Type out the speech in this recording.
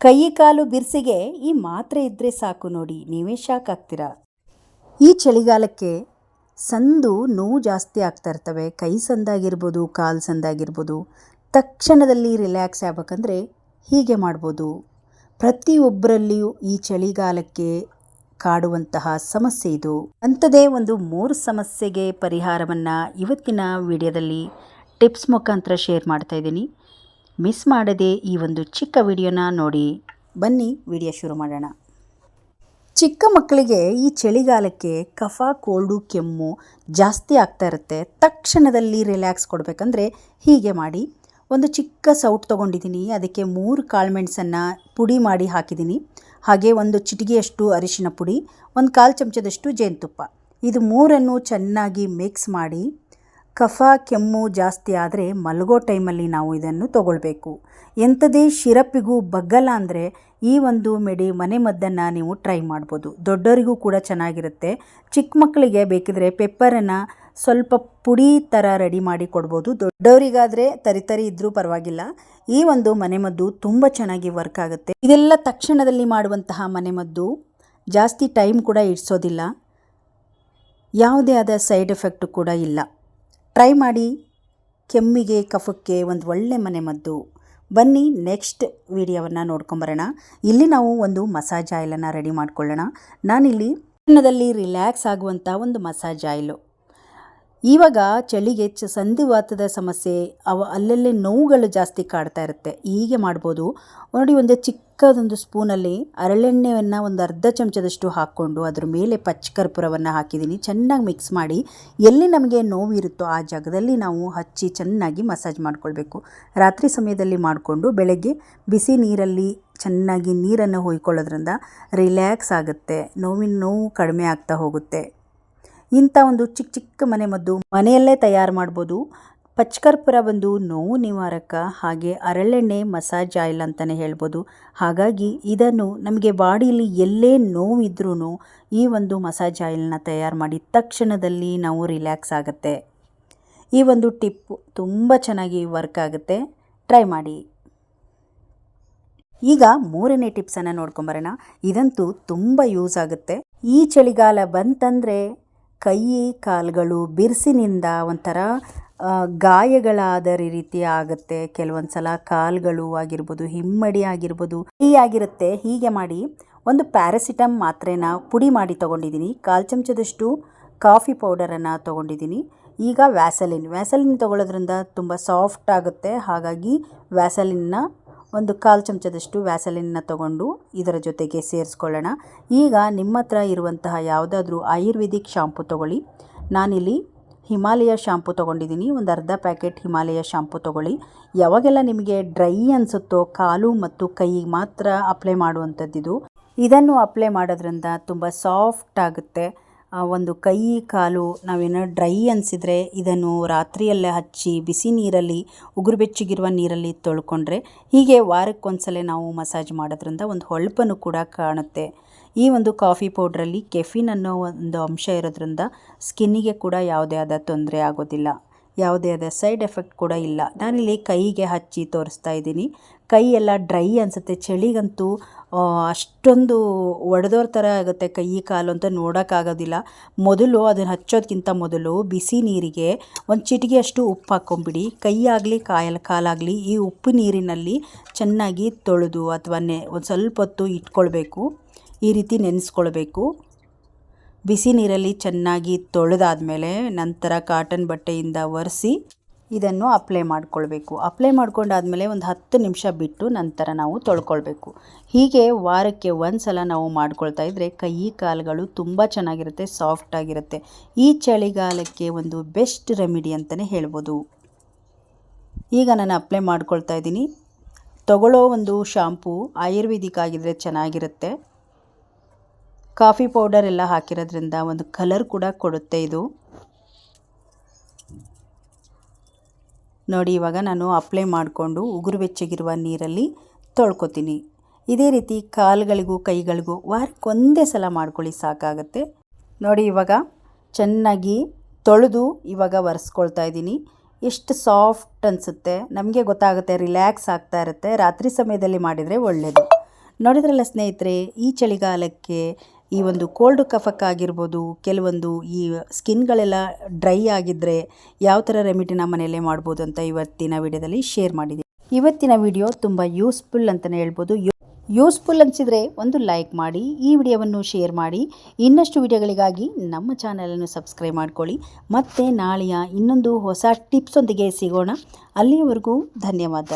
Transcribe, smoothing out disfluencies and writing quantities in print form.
ಕೈ ಕಾಲು ಬಿರ್ಸಿಗೆ ಈ ಮಾತ್ರೆ ಇದ್ದರೆ ಸಾಕು ನೋಡಿ, ನೀವೇ ಶಾಕ್ ಆಗ್ತೀರಾ. ಈ ಚಳಿಗಾಲಕ್ಕೆ ಸಂದು ನೋವು ಜಾಸ್ತಿ ಆಗ್ತಾ ಇರ್ತವೆ. ಕೈ ಸಂದಾಗಿರ್ಬೋದು, ಕಾಲು ಸಂದಾಗಿರ್ಬೋದು. ತಕ್ಷಣದಲ್ಲಿ ರಿಲ್ಯಾಕ್ಸ್ ಆಗ್ಬೇಕಂದ್ರೆ ಹೀಗೆ ಮಾಡ್ಬೋದು. ಪ್ರತಿಯೊಬ್ಬರಲ್ಲಿಯೂ ಈ ಚಳಿಗಾಲಕ್ಕೆ ಕಾಡುವಂತಹ ಸಮಸ್ಯೆ ಇದು. ಅಂಥದ್ದೇ ಒಂದು 3 ಸಮಸ್ಯೆಗೆ ಪರಿಹಾರವನ್ನು ಇವತ್ತಿನ ವಿಡಿಯೋದಲ್ಲಿ ಟಿಪ್ಸ್ ಮುಖಾಂತರ ಶೇರ್ ಮಾಡ್ತಾ ಇದ್ದೀನಿ. ಮಿಸ್ ಮಾಡದೆ ಈ ಒಂದು ಚಿಕ್ಕ ವಿಡಿಯೋನ ನೋಡಿ. ಬನ್ನಿ ವಿಡಿಯೋ ಶುರು ಮಾಡೋಣ. ಚಿಕ್ಕ ಮಕ್ಕಳಿಗೆ ಈ ಚಳಿಗಾಲಕ್ಕೆ ಕಫ, ಕೋಲ್ಡು, ಕೆಮ್ಮು ಜಾಸ್ತಿ ಆಗ್ತಾ ಇರುತ್ತೆ. ತಕ್ಷಣದಲ್ಲಿ ರಿಲ್ಯಾಕ್ಸ್ ಕೊಡಬೇಕಂದ್ರೆ ಹೀಗೆ ಮಾಡಿ. ಒಂದು ಚಿಕ್ಕ ಸೌಟ್ ತೊಗೊಂಡಿದ್ದೀನಿ, ಅದಕ್ಕೆ 3 ಕಾಳುಮೆಣಸನ್ನು ಪುಡಿ ಮಾಡಿ ಹಾಕಿದ್ದೀನಿ. ಹಾಗೆ ಒಂದು ಚಿಟಿಗೆಯಷ್ಟು ಅರಿಶಿನ ಪುಡಿ, 1/4 ಚಮಚದಷ್ಟು ಜೇನುತುಪ್ಪ. ಇದು 3 ಚೆನ್ನಾಗಿ ಮಿಕ್ಸ್ ಮಾಡಿ, ಕಫ ಕೆಮ್ಮು ಜಾಸ್ತಿ ಆದರೆ ಮಲಗೋ ಟೈಮಲ್ಲಿ ನಾವು ಇದನ್ನು ತಗೊಳ್ಬೇಕು. ಎಂಥದೇ ಶಿರಪ್ಪಿಗೂ ಬಗ್ಗಲ್ಲ ಅಂದರೆ ಈ ಒಂದು ಮನೆಮದ್ದನ್ನು ನೀವು ಟ್ರೈ ಮಾಡ್ಬೋದು. ದೊಡ್ಡವರಿಗೂ ಕೂಡ ಚೆನ್ನಾಗಿರುತ್ತೆ. ಚಿಕ್ಕ ಮಕ್ಕಳಿಗೆ ಬೇಕಿದ್ರೆ ಪೆಪ್ಪರನ್ನು ಸ್ವಲ್ಪ ಪುಡಿ ಥರ ರೆಡಿ ಮಾಡಿ ಕೊಡ್ಬೋದು. ದೊಡ್ಡವರಿಗಾದರೆ ತರಿ ಇದ್ದರೂ ಪರವಾಗಿಲ್ಲ. ಈ ಒಂದು ಮನೆಮದ್ದು ತುಂಬ ಚೆನ್ನಾಗಿ ವರ್ಕ್ ಆಗುತ್ತೆ. ಇದೆಲ್ಲ ತಕ್ಷಣದಲ್ಲಿ ಮಾಡುವಂತಹ ಮನೆಮದ್ದು, ಜಾಸ್ತಿ ಟೈಮ್ ಕೂಡ ಇಡಿಸೋದಿಲ್ಲ, ಯಾವುದೇ ಆದ ಸೈಡ್ ಎಫೆಕ್ಟು ಕೂಡ ಇಲ್ಲ. ಟ್ರೈ ಮಾಡಿ. ಕೆಮ್ಮಿಗೆ ಕಫಕ್ಕೆ ಒಂದು ಒಳ್ಳೆ ಮನೆಮದ್ದು. ಬನ್ನಿ ನೆಕ್ಸ್ಟ್ ವಿಡಿಯೋವನ್ನು ನೋಡ್ಕೊಂಬರೋಣ. ಇಲ್ಲಿ ನಾವು ಒಂದು ಮಸಾಜ್ ಆಯಿಲನ್ನು ರೆಡಿ ಮಾಡ್ಕೊಳ್ಳೋಣ. ನಾನಿಲ್ಲಿ ತಕ್ಷಣದಲ್ಲಿ ರಿಲ್ಯಾಕ್ಸ್ ಆಗುವಂಥ ಒಂದು ಮಸಾಜ್ ಆಯಿಲು. ಇವಾಗ ಚಳಿಗೆ ಸಂಧಿವಾತದ ಸಮಸ್ಯೆ, ಅಲ್ಲಲ್ಲೇ ನೋವುಗಳು ಜಾಸ್ತಿ ಕಾಡ್ತಾ ಇರುತ್ತೆ. ಹೀಗೆ ಮಾಡ್ಬೋದು ನೋಡಿ. ಒಂದು ಚಿಕ್ಕದೊಂದು ಸ್ಪೂನಲ್ಲಿ ಹರಳೆಣ್ಣೆಯನ್ನು ಒಂದು ಅರ್ಧ ಚಮಚದಷ್ಟು ಹಾಕ್ಕೊಂಡು ಅದ್ರ ಮೇಲೆ ಪಚ್ಚಕರ್ಪೂರವನ್ನು ಹಾಕಿದ್ದೀನಿ. ಚೆನ್ನಾಗಿ ಮಿಕ್ಸ್ ಮಾಡಿ, ಎಲ್ಲಿ ನಮಗೆ ನೋವು ಇರುತ್ತೋ ಆ ಜಾಗದಲ್ಲಿ ನಾವು ಹಚ್ಚಿ ಚೆನ್ನಾಗಿ ಮಸಾಜ್ ಮಾಡ್ಕೊಳ್ಬೇಕು. ರಾತ್ರಿ ಸಮಯದಲ್ಲಿ ಮಾಡಿಕೊಂಡು ಬೆಳಗ್ಗೆ ಬಿಸಿ ನೀರಲ್ಲಿ ಚೆನ್ನಾಗಿ ನೀರನ್ನು ಹೊಯ್ಕೊಳ್ಳೋದ್ರಿಂದ ರಿಲ್ಯಾಕ್ಸ್ ಆಗುತ್ತೆ, ನೋವು ಕಡಿಮೆ ಆಗ್ತಾ ಹೋಗುತ್ತೆ. ಇಂಥ ಒಂದು ಚಿಕ್ಕ ಮನೆಮದ್ದು ಮನೆಯಲ್ಲೇ ತಯಾರು ಮಾಡ್ಬೋದು. ಪಚ್ಚಕರ್ಪೂರ ಬಂದು ನೋವು ನಿವಾರಕ, ಹಾಗೆ ಹರಳೆಣ್ಣೆ ಮಸಾಜ್ ಆಯಿಲ್ ಅಂತಲೇ ಹೇಳ್ಬೋದು. ಹಾಗಾಗಿ ಇದನ್ನು ನಮಗೆ ಬಾಡಿಯಲ್ಲಿ ಎಲ್ಲೇ ನೋವಿದ್ರೂ ಈ ಒಂದು ಮಸಾಜ್ ಆಯಿಲ್ನ ತಯಾರು ಮಾಡಿ ತಕ್ಷಣದಲ್ಲಿ ನಾವು ರಿಲ್ಯಾಕ್ಸ್ ಆಗುತ್ತೆ. ಈ ಒಂದು ಟಿಪ್ ತುಂಬ ಚೆನ್ನಾಗಿ ವರ್ಕ್ ಆಗುತ್ತೆ. ಟ್ರೈ ಮಾಡಿ. ಈಗ 3ನೇ ಟಿಪ್ಸನ್ನು ನೋಡ್ಕೊಂಬರೋಣ. ಇದಂತೂ ತುಂಬ ಯೂಸ್ ಆಗುತ್ತೆ. ಈ ಚಳಿಗಾಲ ಬಂತಂದರೆ ಕೈ ಕಾಲುಗಳು ಬಿರ್ಸಿನಿಂದ ಒಂಥರ ಗಾಯಗಳಾದ ರೀತಿ ಆಗುತ್ತೆ. ಕೆಲವೊಂದು ಸಲ ಕಾಲುಗಳು ಆಗಿರ್ಬೋದು, ಹಿಮ್ಮಡಿ ಆಗಿರ್ಬೋದು, ಆಗಿರುತ್ತೆ. ಹೀಗೆ ಮಾಡಿ ಒಂದು ಪ್ಯಾರಾಸಿಟಮ್ ಮಾತ್ರೆನ ಪುಡಿ ಮಾಡಿ ತೊಗೊಂಡಿದ್ದೀನಿ. 1/4 ಚಮಚದಷ್ಟು ಕಾಫಿ ಪೌಡರನ್ನು ತೊಗೊಂಡಿದ್ದೀನಿ. ಈಗ ವ್ಯಾಸಲಿನ್ ತೊಗೊಳ್ಳೋದ್ರಿಂದ ತುಂಬ ಸಾಫ್ಟ್ ಆಗುತ್ತೆ. ಹಾಗಾಗಿ ವ್ಯಾಸಲಿನ್ನ ಒಂದು 1/4 ಚಮಚದಷ್ಟು ವ್ಯಾಸಲಿನ್ನ ತೊಗೊಂಡು ಇದರ ಜೊತೆಗೆ ಸೇರಿಸ್ಕೊಳ್ಳೋಣ. ಈಗ ನಿಮ್ಮ ಹತ್ರ ಇರುವಂತಹ ಯಾವುದಾದ್ರೂ ಆಯುರ್ವೇದಿಕ್ ಶಾಂಪು ತೊಗೊಳ್ಳಿ. ನಾನಿಲ್ಲಿ ಹಿಮಾಲಯ ಶಾಂಪು ತೊಗೊಂಡಿದ್ದೀನಿ. ಒಂದು ಅರ್ಧ ಪ್ಯಾಕೆಟ್ ಹಿಮಾಲಯ ಶಾಂಪು ತೊಗೊಳ್ಳಿ. ಯಾವಾಗೆಲ್ಲ ನಿಮಗೆ ಡ್ರೈ ಅನಿಸುತ್ತೋ ಕಾಲು ಮತ್ತು ಕೈ ಮಾತ್ರ ಅಪ್ಲೈ ಮಾಡುವಂಥದ್ದಿದು. ಇದನ್ನು ಅಪ್ಲೈ ಮಾಡೋದ್ರಿಂದ ತುಂಬ ಸಾಫ್ಟ್ ಆಗುತ್ತೆ. ಒಂದು ಕೈ ಕಾಲು ನಾವೇನೋ ಡ್ರೈ ಅನಿಸಿದರೆ ಇದನ್ನು ರಾತ್ರಿಯಲ್ಲೇ ಹಚ್ಚಿ ಬಿಸಿ ನೀರಲ್ಲಿ, ಉಗುರು ಬೆಚ್ಚಗಿರುವ ನೀರಲ್ಲಿ ತೊಳ್ಕೊಂಡ್ರೆ, ಹೀಗೆ ವಾರಕ್ಕೊಂದ್ಸಲ ನಾವು ಮಸಾಜ್ ಮಾಡೋದ್ರಿಂದ ಒಂದು ಹೊಳಪನ್ನು ಕೂಡ ಕಾಣುತ್ತೆ. ಈ ಒಂದು ಕಾಫಿ ಪೌಡ್ರಲ್ಲಿ ಕೆಫಿನ್ ಅನ್ನೋ ಒಂದು ಅಂಶ ಇರೋದ್ರಿಂದ ಸ್ಕಿನ್ನಿಗೆ ಕೂಡ ಯಾವುದೇ ಆದ ತೊಂದರೆ ಆಗೋದಿಲ್ಲ, ಯಾವುದೇ ಆದ ಸೈಡ್ ಎಫೆಕ್ಟ್ ಕೂಡ ಇಲ್ಲ. ನಾನಿಲ್ಲಿ ಕೈಗೆ ಹಚ್ಚಿ ತೋರಿಸ್ತಾ ಇದ್ದೀನಿ. ಕೈ ಎಲ್ಲ ಡ್ರೈ ಅನಿಸುತ್ತೆ. ಚಳಿಗಂತೂ ಅಷ್ಟೊಂದು ಒಡೆದೋರ ಥರ ಆಗುತ್ತೆ ಕೈ ಕಾಲು ಅಂತ ನೋಡೋಕ್ಕಾಗೋದಿಲ್ಲ. ಮೊದಲು ಅದನ್ನು ಹಚ್ಚೋದಕ್ಕಿಂತ ಮೊದಲು ಬಿಸಿ ನೀರಿಗೆ ಒಂದು ಚಿಟಿಗೆಯಷ್ಟು ಉಪ್ಪು ಹಾಕ್ಕೊಂಬಿಡಿ. ಕೈ ಆಗಲಿ ಕಾಲಾಗಲಿ ಈ ಉಪ್ಪು ನೀರಿನಲ್ಲಿ ಚೆನ್ನಾಗಿ ತೊಳೆದು ಅಥವಾ ಒಂದು ಸ್ವಲ್ಪ ಹೊತ್ತು ಇಟ್ಕೊಳ್ಬೇಕು. ಈ ರೀತಿ ನೆನೆಸ್ಕೊಳ್ಬೇಕು. ಬಿಸಿ ನೀರಲ್ಲಿ ಚೆನ್ನಾಗಿ ತೊಳೆದಾದ್ಮೇಲೆ ನಂತರ ಕಾಟನ್ ಬಟ್ಟೆಯಿಂದ ಒರೆಸಿ ಇದನ್ನು ಅಪ್ಲೈ ಮಾಡ್ಕೊಳ್ಬೇಕು. ಅಪ್ಲೈ ಮಾಡ್ಕೊಂಡಾದ್ಮೇಲೆ ಒಂದು 10 ನಿಮಿಷ ಬಿಟ್ಟು ನಂತರ ನಾವು ತೊಳ್ಕೊಳ್ಬೇಕು. ಹೀಗೆ ವಾರಕ್ಕೆ ಒಂದು ಸಲ ನಾವು ಮಾಡ್ಕೊಳ್ತಾ ಇದ್ದರೆ ಕೈ ಕಾಲುಗಳು ತುಂಬ ಚೆನ್ನಾಗಿರುತ್ತೆ, ಸಾಫ್ಟ್ ಆಗಿರುತ್ತೆ. ಈ ಚಳಿಗಾಲಕ್ಕೆ ಒಂದು ಬೆಸ್ಟ್ ರೆಮಿಡಿ ಅಂತಲೇ ಹೇಳ್ಬೋದು. ಈಗ ನಾನು ಅಪ್ಲೈ ಮಾಡ್ಕೊಳ್ತಾ ಇದ್ದೀನಿ. ತಗೊಳ್ಳೋ ಒಂದು ಶಾಂಪೂ ಆಯುರ್ವೇದಿಕ್ ಆಗಿದ್ರೆ ಚೆನ್ನಾಗಿರುತ್ತೆ. ಕಾಫಿ ಪೌಡರ್ ಎಲ್ಲ ಹಾಕಿರೋದ್ರಿಂದ ಒಂದು ಕಲರ್ ಕೂಡ ಕೊಡುತ್ತೆ ಇದು. ನೋಡಿ, ಇವಾಗ ನಾನು ಅಪ್ಲೈ ಮಾಡಿಕೊಂಡು ಉಗುರು ಬೆಚ್ಚಗಿರುವ ನೀರಲ್ಲಿ ತೊಳ್ಕೊತೀನಿ. ಇದೇ ರೀತಿ ಕಾಲುಗಳಿಗೂ ಕೈಗಳಿಗೂ ವಾರಕ್ಕೊಂದೇ ಸಲ ಮಾಡ್ಕೊಳ್ಳಿ, ಸಾಕಾಗುತ್ತೆ. ನೋಡಿ, ಇವಾಗ ಚೆನ್ನಾಗಿ ತೊಳೆದು ಇವಾಗ ಒರೆಸ್ಕೊಳ್ತಾ ಇದ್ದೀನಿ. ಎಷ್ಟು ಸಾಫ್ಟ್ ಅನಿಸುತ್ತೆ, ನಮಗೆ ಗೊತ್ತಾಗುತ್ತೆ, ರಿಲ್ಯಾಕ್ಸ್ ಆಗ್ತಾ ಇರುತ್ತೆ. ರಾತ್ರಿ ಸಮಯದಲ್ಲಿ ಮಾಡಿದರೆ ಒಳ್ಳೆಯದು. ನೋಡಿದ್ರಲ್ಲ ಸ್ನೇಹಿತರೆ, ಈ ಚಳಿಗಾಲಕ್ಕೆ ಈ ಒಂದು ಕೋಲ್ಡ್ ಕಫಕ್ಕಾಗಿರ್ಬೋದು, ಕೆಲವೊಂದು ಈ ಸ್ಕಿನ್ಗಳೆಲ್ಲ ಡ್ರೈ ಆಗಿದ್ದರೆ ಯಾವ ಥರ ರೆಮಿಡಿನ ಮನೆಯಲ್ಲೇ ಮಾಡ್ಬೋದು ಅಂತ ಇವತ್ತಿನ ವಿಡಿಯೋದಲ್ಲಿ ಶೇರ್ ಮಾಡಿದ್ದೀನಿ. ಇವತ್ತಿನ ವಿಡಿಯೋ ತುಂಬ ಯೂಸ್ಫುಲ್ ಅಂತಲೇ ಹೇಳ್ಬೋದು. ಯೂಸ್ಫುಲ್ ಅನಿಸಿದರೆ ಒಂದು ಲೈಕ್ ಮಾಡಿ, ಈ ವಿಡಿಯೋವನ್ನು ಶೇರ್ ಮಾಡಿ. ಇನ್ನಷ್ಟು ವಿಡಿಯೋಗಳಿಗಾಗಿ ನಮ್ಮ ಚಾನಲನ್ನು ಸಬ್ಸ್ಕ್ರೈಬ್ ಮಾಡ್ಕೊಳ್ಳಿ. ಮತ್ತು ನಾಳೆಯ ಇನ್ನೊಂದು ಹೊಸ ಟಿಪ್ಸೊಂದಿಗೆ ಸಿಗೋಣ. ಅಲ್ಲಿಯವರೆಗೂ ಧನ್ಯವಾದ.